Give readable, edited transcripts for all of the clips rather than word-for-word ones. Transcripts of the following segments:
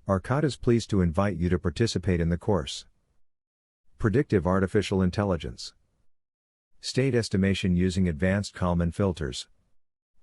R-CADT is pleased to invite you to participate in the course. Predictive Artificial Intelligence. State Estimation using Advanced Kalman Filters.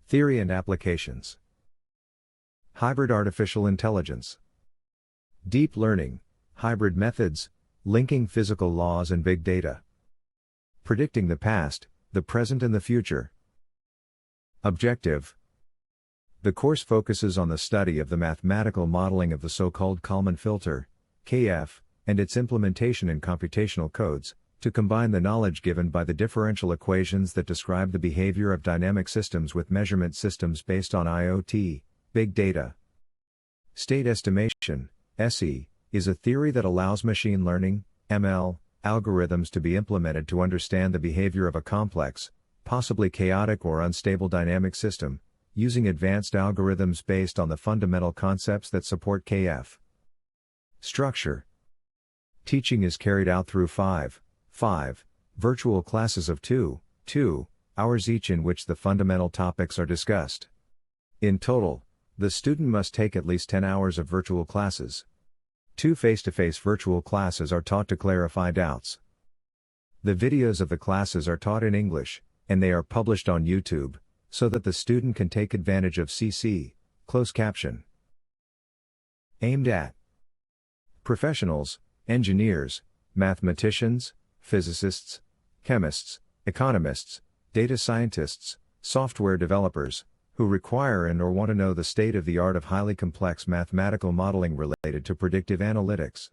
Theory and Applications. Hybrid Artificial Intelligence. Deep Learning, Hybrid Methods, Linking Physical Laws and Big Data. Predicting the Past, the Present and the Future. Objective. The course focuses on the study of the mathematical modeling of the so-called Kalman filter, KF, and its implementation in computational codes, to combine the knowledge given by the differential equations that describe the behavior of dynamic systems with measurement systems based on IoT, big data. State estimation, SE, is a theory that allows machine learning, ML, algorithms to be implemented to understand the behavior of a complex, possibly chaotic or unstable dynamic system, using advanced algorithms based on the fundamental concepts that support KF. Structure. Teaching is carried out through 5 virtual classes of 2 hours each in which the fundamental topics are discussed. In total, the student must take at least 10 hours of virtual classes. 2 face-to-face virtual classes are taught to clarify doubts. The videos of the classes are taught in English, and they are published on YouTube, so that the student can take advantage of CC, closed caption. Aimed at professionals, engineers, mathematicians, physicists, chemists, economists, data scientists, software developers, who require and/or want to know the state-of-the-art of highly complex mathematical modeling related to predictive analytics.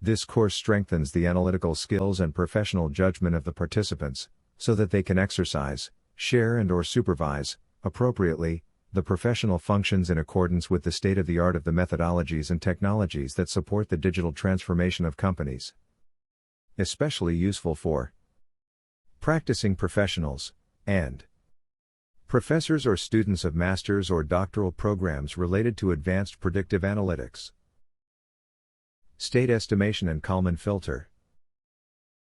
This course strengthens the analytical skills and professional judgment of the participants, so that they can exercise, share and/or supervise, appropriately, the professional functions in accordance with the state-of-the-art of the methodologies and technologies that support the digital transformation of companies. Especially useful for practicing professionals, and professors or students of master's or doctoral programs related to advanced predictive analytics. State estimation and Kalman filter.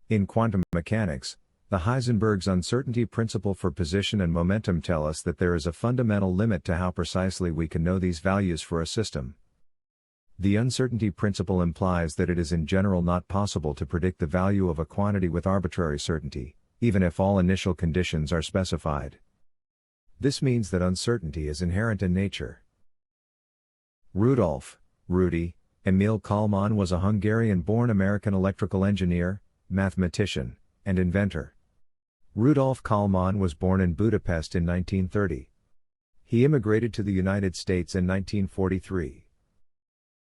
In quantum mechanics, the Heisenberg's uncertainty principle for position and momentum tell us that there is a fundamental limit to how precisely we can know these values for a system. The uncertainty principle implies that it is in general not possible to predict the value of a quantity with arbitrary certainty, even if all initial conditions are specified. This means that uncertainty is inherent in nature. Rudy, Emil Kalman was a Hungarian-born American electrical engineer, mathematician, and inventor. Rudolf Kalman was born in Budapest in 1930. He immigrated to the United States in 1943.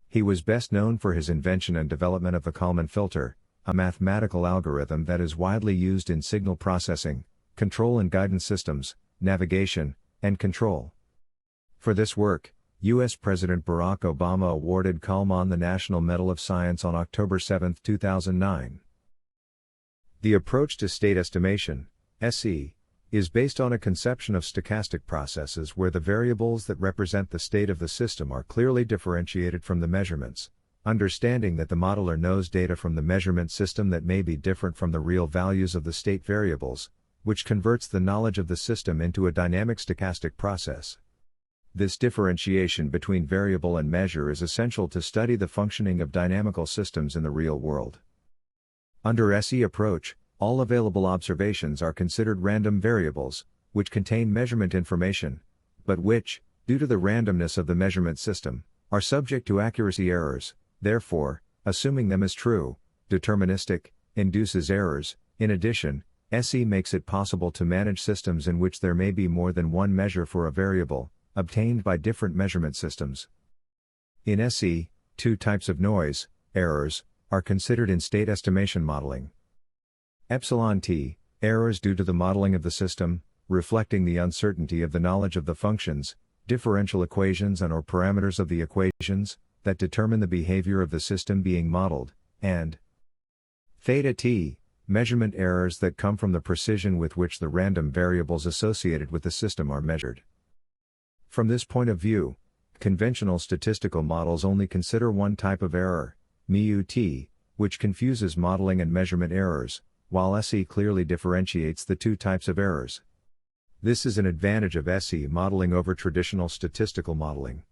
He was best known for his invention and development of the Kalman filter, a mathematical algorithm that is widely used in signal processing, control and guidance systems, navigation, and control. For this work, U.S. President Barack Obama awarded Kalman the National Medal of Science on October 7, 2009. The approach to state estimation, SE, is based on a conception of stochastic processes where the variables that represent the state of the system are clearly differentiated from the measurements, understanding that the modeler knows data from the measurement system that may be different from the real values of the state variables, which converts the knowledge of the system into a dynamic stochastic process. This differentiation between variable and measure is essential to study the functioning of dynamical systems in the real world. Under SE approach, all available observations are considered random variables, which contain measurement information, but which, due to the randomness of the measurement system, are subject to accuracy errors. Therefore, assuming them as true, deterministic, induces errors. In addition, SE makes it possible to manage systems in which there may be more than one measure for a variable, obtained by different measurement systems. In SE, 2 types of noise, errors, are considered in state estimation modeling. Epsilon-T, errors due to the modeling of the system, reflecting the uncertainty of the knowledge of the functions, differential equations and/or parameters of the equations, that determine the behavior of the system being modeled, and theta-T, measurement errors that come from the precision with which the random variables associated with the system are measured. From this point of view, conventional statistical models only consider one type of error, mu-T, which confuses modeling and measurement errors, while SE clearly differentiates the 2 types of errors. This is an advantage of SE modeling over traditional statistical modeling.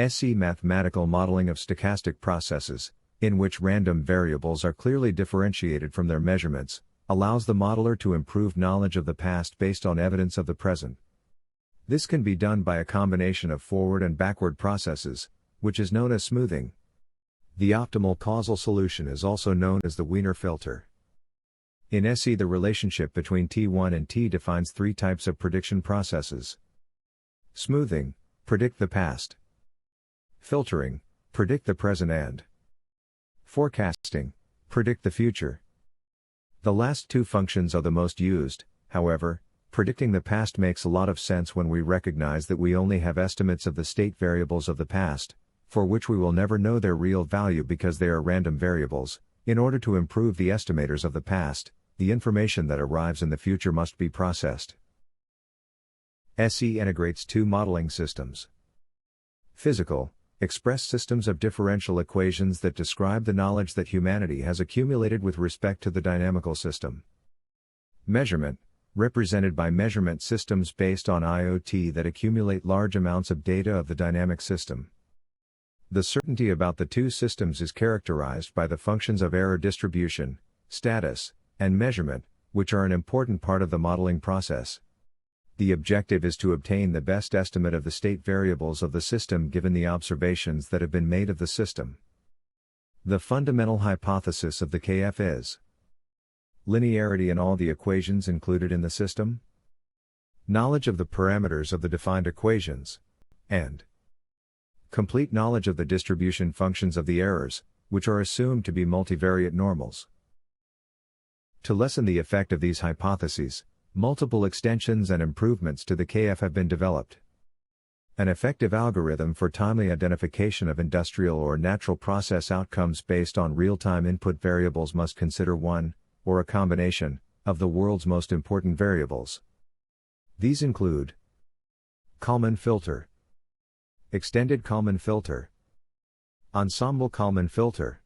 SC mathematical modeling of stochastic processes, in which random variables are clearly differentiated from their measurements, allows the modeler to improve knowledge of the past based on evidence of the present. This can be done by a combination of forward and backward processes, which is known as smoothing. The optimal causal solution is also known as the Wiener filter. In SE, the relationship between T1 and T defines three types of prediction processes. Smoothing, predict the past. Filtering, predict the present, and forecasting, predict the future. The last two functions are the most used. However, predicting the past makes a lot of sense when we recognize that we only have estimates of the state variables of the past, for which we will never know their real value because they are random variables. In order to improve the estimators of the past, the information that arrives in the future must be processed. SE integrates two modeling systems. Physical, express systems of differential equations that describe the knowledge that humanity has accumulated with respect to the dynamical system. Measurement, represented by measurement systems based on IoT that accumulate large amounts of data of the dynamic system. The certainty about the two systems is characterized by the functions of error distribution, status, and measurement, which are an important part of the modeling process. The objective is to obtain the best estimate of the state variables of the system given the observations that have been made of the system. The fundamental hypothesis of the KF is linearity in all the equations included in the system, knowledge of the parameters of the defined equations, and complete knowledge of the distribution functions of the errors, which are assumed to be multivariate normals. To lessen the effect of these hypotheses, multiple extensions and improvements to the KF have been developed. An effective algorithm for timely identification of industrial or natural process outcomes based on real-time input variables must consider one, or a combination, of the world's most important variables. These include Kalman filter, extended Kalman filter, ensemble Kalman filter,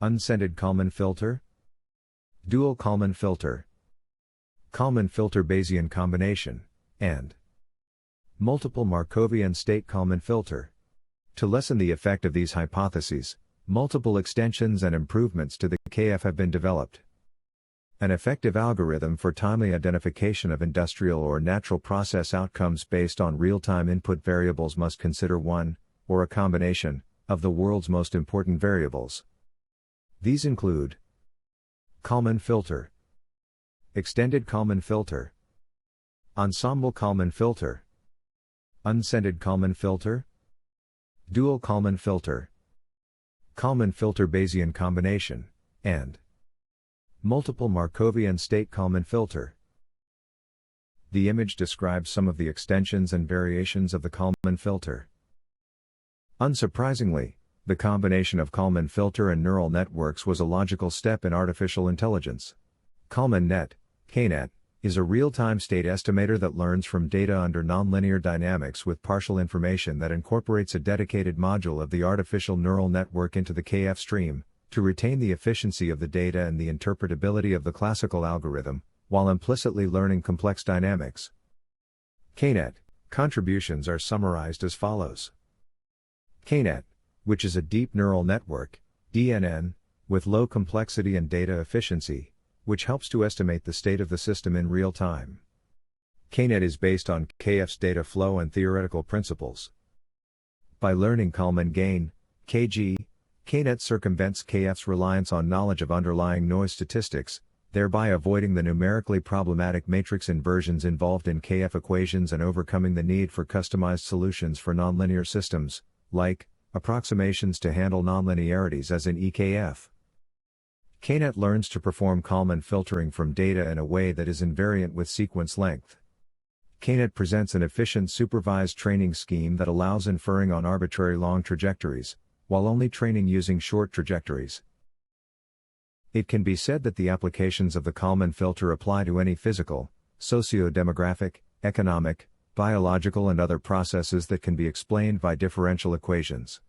unscented Kalman filter, dual Kalman filter, Kalman filter Bayesian combination, and multiple Markovian state Kalman filter. To lessen the effect of these hypotheses, multiple extensions and improvements to the KF have been developed. An effective algorithm for timely identification of industrial or natural process outcomes based on real-time input variables must consider one, or a combination, of the world's most important variables. These include Kalman filter, extended Kalman filter, ensemble Kalman filter, unscented Kalman filter, dual Kalman filter, Kalman filter Bayesian combination, and multiple Markovian state Kalman filter. The image describes some of the extensions and variations of the Kalman filter. Unsurprisingly, the combination of Kalman filter and neural networks was a logical step in artificial intelligence. Kalman Net, KNet, is a real-time state estimator that learns from data under nonlinear dynamics with partial information that incorporates a dedicated module of the artificial neural network into the KF stream, to retain the efficiency of the data and the interpretability of the classical algorithm, while implicitly learning complex dynamics. KNet contributions are summarized as follows. KNet, which is a deep neural network, DNN, with low complexity and data efficiency, which helps to estimate the state of the system in real time. KNet is based on KF's data flow and theoretical principles. By learning Kalman gain, KG, KNet circumvents KF's reliance on knowledge of underlying noise statistics, thereby avoiding the numerically problematic matrix inversions involved in KF equations and overcoming the need for customized solutions for nonlinear systems, like approximations to handle nonlinearities as in EKF. KNet learns to perform Kalman filtering from data in a way that is invariant with sequence length. KNet presents an efficient supervised training scheme that allows inferring on arbitrary long trajectories, while only training using short trajectories. It can be said that the applications of the Kalman filter apply to any physical, socio-demographic, economic, biological and other processes that can be explained by differential equations.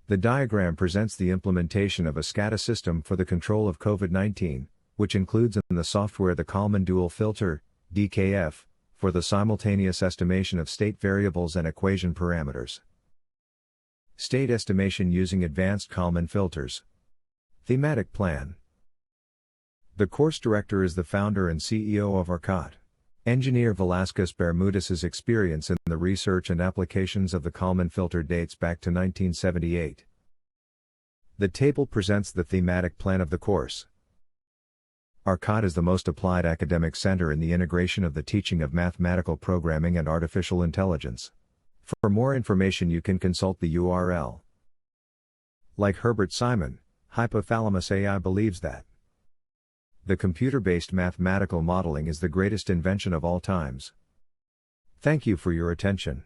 The diagram presents the implementation of a SCADA system for the control of COVID-19, which includes in the software the Kalman dual filter, DKF, for the simultaneous estimation of state variables and equation parameters. State estimation using advanced Kalman filters. Thematic plan. The course director is the founder and CEO of R-CADT. Engineer Velasquez Bermudez's experience in the research and applications of the Kalman filter dates back to 1978. The table presents the thematic plan of the course. R-CADT is the most applied academic center in the integration of the teaching of mathematical programming and artificial intelligence. For more information, you can consult the URL. Like Herbert Simon, Hypothalamus AI believes that the computer-based mathematical modeling is the greatest invention of all times. Thank you for your attention.